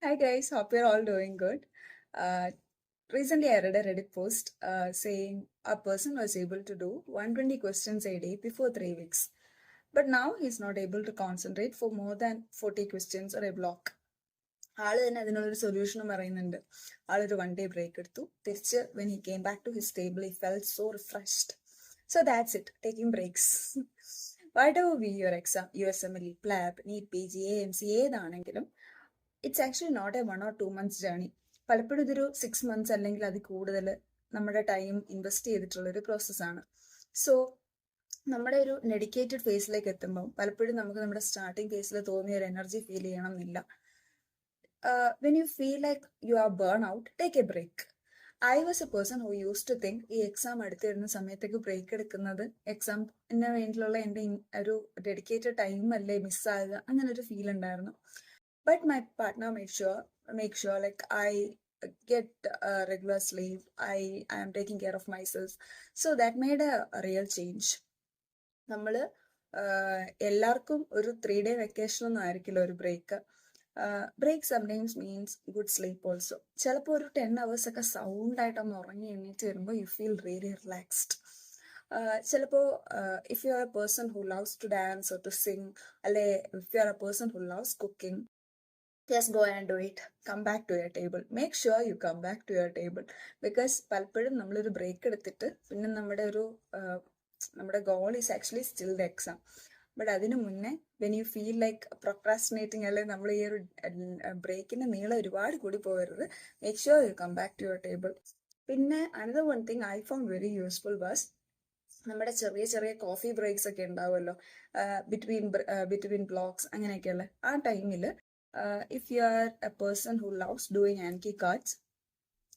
Hi guys, hope you're all doing good. Uh, Recently, I read a Reddit post saying a person was able to do 120 questions a day before 3 weeks, but now he's not able to concentrate for more than 40 questions or a block. ആള് തന്നെ അതിനുള്ളൊരു സൊല്യൂഷനും പറയുന്നുണ്ട്. ആളൊരു 1 day break എടുത്തു. തിരിച്ച് when he came back to his table, he felt so refreshed. So that's it, taking breaks. Whatever be your exam, USMLE, PLAB, NEET, PG, AMC ഏതാണെങ്കിലും it's actually not a 1 or 2 months journey. പലപ്പോഴും ഇതൊരു 6 months അല്ലെങ്കിൽ അതിൽ കൂടുതൽ നമ്മുടെ time invest ചെയ്തിട്ടുള്ള ഒരു പ്രോസസ്സാണ്. സോ നമ്മുടെ ഒരു ഡെഡിക്കേറ്റഡ് ഫേസിലേക്ക് എത്തുമ്പോൾ പലപ്പോഴും നമുക്ക് നമ്മുടെ സ്റ്റാർട്ടിങ് ഫേസിൽ തോന്നിയ ഒരു എനർജി ഫീൽ ചെയ്യണം എന്നില്ല. When you feel like you are burn out, take a break. I was a person who use to think ഈ എക്സാം അടുത്ത് വരുന്ന സമയത്തേക്ക് ബ്രേക്ക് എടുക്കുന്നത് എക്സാമിന് വേണ്ടിയിട്ടുള്ള എൻ്റെ ഒരു ഡെഡിക്കേറ്റഡ് ടൈം അല്ലേ മിസ്സാകുക, അങ്ങനെ ഒരു ഫീൽ ഉണ്ടായിരുന്നു. But my partner make sure like I get regular sleep. I am taking care of myself. So that made a real change. നമ്മള് എല്ലാവർക്കും ഒരു 3 day വെക്കേഷൻ ഒന്നും ആയിരിക്കില്ല ഒരു break. Break sometimes means good sleep also. ചിലപ്പോൾ ഒരു 10 hours ഒക്കെ sound ആയിട്ടൊന്ന് ഉറങ്ങി എണീറ്റ് വരുമ്പോൾ യു ഫീൽ റിയലി റിലാക്സ്ഡ്. ചിലപ്പോൾ if you are a person who loves to dance or to sing, അല്ലെ if you are a person who loves cooking, just go and do it. Come back to your table. Make sure you come back to your table. Because പലപ്പോഴും നമ്മളൊരു break എടുത്തിട്ട് പിന്നെ നമ്മുടെ goal is actually still the exam. But അതിനു മുന്നേ when you feel like procrastinating, അല്ലെങ്കിൽ നമ്മൾ ഈ ഒരു ബ്രേക്കിന്റെ നീളം ഒരുപാട് കൂടി പോകരുത്. Make sure you come back to your table. പിന്നെ another one thing I found very useful was നമ്മുടെ ചെറിയ ചെറിയ കോഫി ബ്രേക്സ് ഒക്കെ ഉണ്ടാവുമല്ലോ, ബിറ്റ്വീൻ ബ്ലോക്സ് അങ്ങനെയൊക്കെയുള്ള ആ ടൈമിൽ if you are a person who loves doing Anki cards,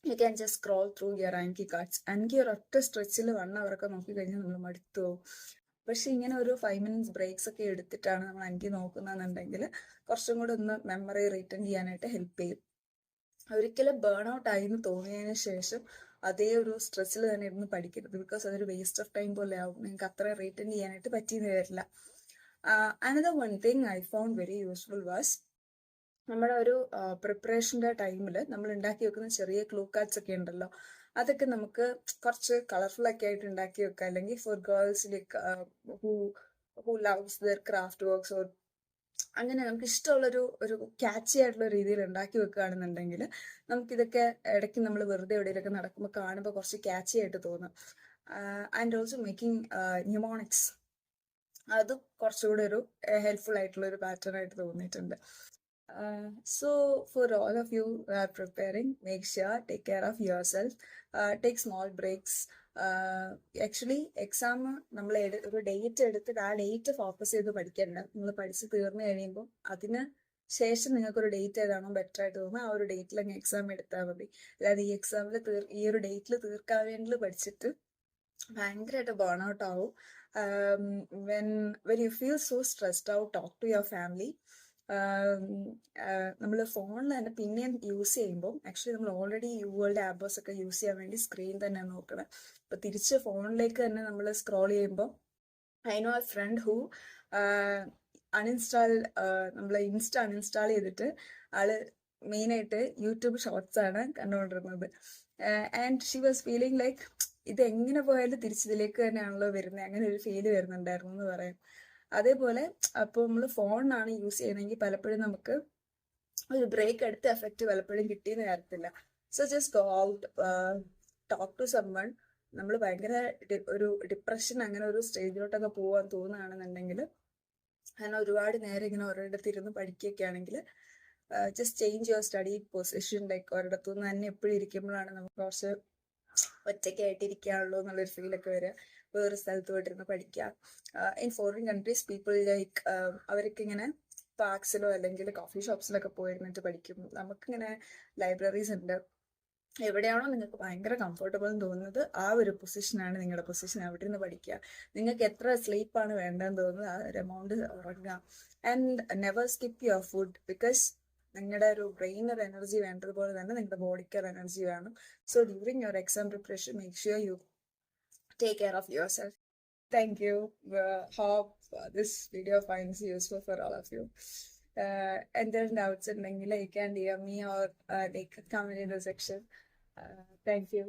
you can just scroll through your Anki cards. Anki ഒരു ഒറ്റ സ്ട്രെച്ചിൽ 1 hour ഒക്കെ നോക്കി കഴിഞ്ഞാൽ നമ്മൾ മടുത്തു പോകും. പക്ഷെ ഇങ്ങനെ ഒരു 5 minutes ബ്രേക്സ് ഒക്കെ എടുത്തിട്ടാണ് നമ്മൾ Anki നോക്കുന്നതെന്നുണ്ടെങ്കിൽ കുറച്ചും കൂടെ ഒന്ന് മെമ്മറി റീറ്റേൺ ചെയ്യാനായിട്ട് ഹെൽപ്പ് ചെയ്യും. ഒരിക്കലും ബേൺ ഔട്ട് ആയി എന്ന് തോന്നിയതിന് ശേഷം അതേ ഒരു സ്ട്രെസ്സിൽ തന്നെ ഇരുന്ന് പഠിക്കരുത്. ബിക്കോസ് അതൊരു വേസ്റ്റ് ഓഫ് ടൈം പോലെ ആവും. നിങ്ങൾക്ക് അത്ര റീറ്റേൺ ചെയ്യാനായിട്ട് പറ്റിയെന്ന് വരില്ല. Another one thing I found very useful was നമ്മുടെ ഒരു പ്രിപ്പറേഷൻ്റെ ടൈമിൽ നമ്മൾ ഉണ്ടാക്കി വെക്കുന്ന ചെറിയ ക്ലൂ കാർഡ്സ് ഒക്കെ ഉണ്ടല്ലോ, അതൊക്കെ നമുക്ക് കുറച്ച് കളർഫുൾ ഒക്കെ ആയിട്ട് ഉണ്ടാക്കി വെക്കുക. അല്ലെങ്കിൽ for girls like who loves there craft works or അങ്ങനെ നമുക്ക് ഇഷ്ടമുള്ളൊരു ക്യാച്ചി ആയിട്ടുള്ള രീതിയിൽ ഉണ്ടാക്കി വെക്കുകയാണെന്നുണ്ടെങ്കിൽ നമുക്കിതൊക്കെ ഇടയ്ക്ക് നമ്മൾ വെറുതെ എവിടെയൊക്കെ നടക്കുമ്പോൾ കാണുമ്പോൾ കുറച്ച് ക്യാച്ചി ആയിട്ട് തോന്നും. ആൻഡ് ഓൾസോ മേക്കിംഗ് ന്യൂമോണിക്സ്, അത് കുറച്ചുകൂടെ ഒരു ഹെൽപ്ഫുൾ ആയിട്ടുള്ള ഒരു പാറ്റേൺ ആയിട്ട് തോന്നിയിട്ടുണ്ട്. So for all of you who are preparing, make sure take care of yourself, take small breaks. Actually exam നമ്മൾ ഒരു ഡേറ്റ് എടുത്തിട്ട് ആ ഡേറ്റ് ഫോക്കസ് ചെയ്ത് പഠിക്കണ്ട. നിങ്ങൾ പഠിച്ച് തീർന്നു കഴിയുമ്പോൾ അതിന് ശേഷം നിങ്ങൾക്കൊരു ഡേറ്റ് ഏതാണോ ബെറ്റർ ആയിട്ട് തോന്നുന്നത് ആ ഒരു ഡേറ്റിൽ അങ്ങ് എക്സാം എടുത്താൽ മതി. അല്ലാതെ ഈ എക്സാമിൽ ഈ ഒരു ഡേറ്റിൽ തീർക്കാൻ വേണ്ടി പഠിച്ചിട്ട് ഭയങ്കരമായിട്ട് ബേൺ ഔട്ട് ആവും. When you feel so stressed out, talk to your family. നമ്മൾ ഫോണിൽ തന്നെ പിന്നെയും യൂസ് ചെയ്യുമ്പോൾ ആക്ച്വലി നമ്മൾ ഓൾറെഡി വേൾഡ് ആപ്പേഴ്സ് ഒക്കെ യൂസ് ചെയ്യാൻ വേണ്ടി സ്ക്രീൻ തന്നെ നോക്കണം. അപ്പൊ തിരിച്ച് ഫോണിലേക്ക് തന്നെ നമ്മൾ സ്ക്രോൾ ചെയ്യുമ്പോൾ I know a friend who നമ്മൾ ഇൻസ്റ്റ അൺഇൻസ്റ്റാൾ ചെയ്തിട്ട് ആള് മെയിനായിട്ട് യൂട്യൂബ് ഷോർട്സ് ആണ് കണ്ടുകൊണ്ടിരുന്നത്. And she was feeling like ഇത് എങ്ങനെ പോയാലും തിരിച്ചിതിലേക്ക് തന്നെയാണല്ലോ വരുന്നത്, അങ്ങനെ ഒരു ഫീല് വരുന്നുണ്ടായിരുന്നു എന്ന് പറയാം. അതേപോലെ അപ്പോൾ നമ്മൾ ഫോണിനാണ് യൂസ് ചെയ്യണമെങ്കിൽ പലപ്പോഴും നമുക്ക് ഒരു ബ്രേക്ക് എടുത്ത എഫക്റ്റ് പലപ്പോഴും കിട്ടിയെന്ന് വരത്തില്ല. So just go out, talk to someone. നമ്മൾ ഭയങ്കര ഒരു ഡിപ്രഷൻ അങ്ങനെ ഒരു സ്റ്റേജിലോട്ടൊക്കെ പോകാൻ തോന്നുകയാണെന്നുണ്ടെങ്കിൽ, അങ്ങനെ ഒരുപാട് നേരം ഇങ്ങനെ ഒരിടത്തിരുന്ന് പഠിക്കുകയൊക്കെ ആണെങ്കിൽ just change your study position. Like ഒരിടത്തുനിന്ന് തന്നെ എപ്പോഴും ഇരിക്കുമ്പോഴാണ് നമുക്ക് കുറച്ച് ഒറ്റയ്ക്കായിട്ടിരിക്കാനുള്ളൂ എന്നുള്ളൊരു ഫീലൊക്കെ വരിക. വേറെ സ്ഥലത്ത് പോയിട്ടിരുന്ന് പഠിക്കുക. In foreign countries people like അവർക്ക് ഇങ്ങനെ പാർക്സിലോ അല്ലെങ്കിൽ കോഫി ഷോപ്സിലൊക്കെ പോയിരുന്നിട്ട് പഠിക്കും. നമുക്കിങ്ങനെ ലൈബ്രറീസ് ഉണ്ട്. എവിടെയാണോ നിങ്ങൾക്ക് ഭയങ്കര കംഫർട്ടബിൾ എന്ന് തോന്നുന്നത് ആ ഒരു പൊസിഷനാണ് നിങ്ങളുടെ പൊസിഷൻ. അവിടെ നിന്ന് പഠിക്കുക. നിങ്ങൾക്ക് എത്ര സ്ലീപ്പാണ് വേണ്ടതെന്ന് തോന്നുന്നത് ആ ഒരു എമൗണ്ട് ഉറങ്ങുക. And never skip your food. Because നിങ്ങളുടെ ഒരു ബ്രെയിൻ ഒരു എനർജി വേണ്ടതുപോലെ തന്നെ നിങ്ങളുടെ ബോഡിക്ക് ഒരു എനർജി വേണം. So during your exam preparation make sure U take care of yourself. Thank you. Hope this video finds useful for all of you. എന്തെങ്കിലും ഡൗട്ട്സ് ഉണ്ടെങ്കിൽ I can DM me or like comment in the section. Thank you.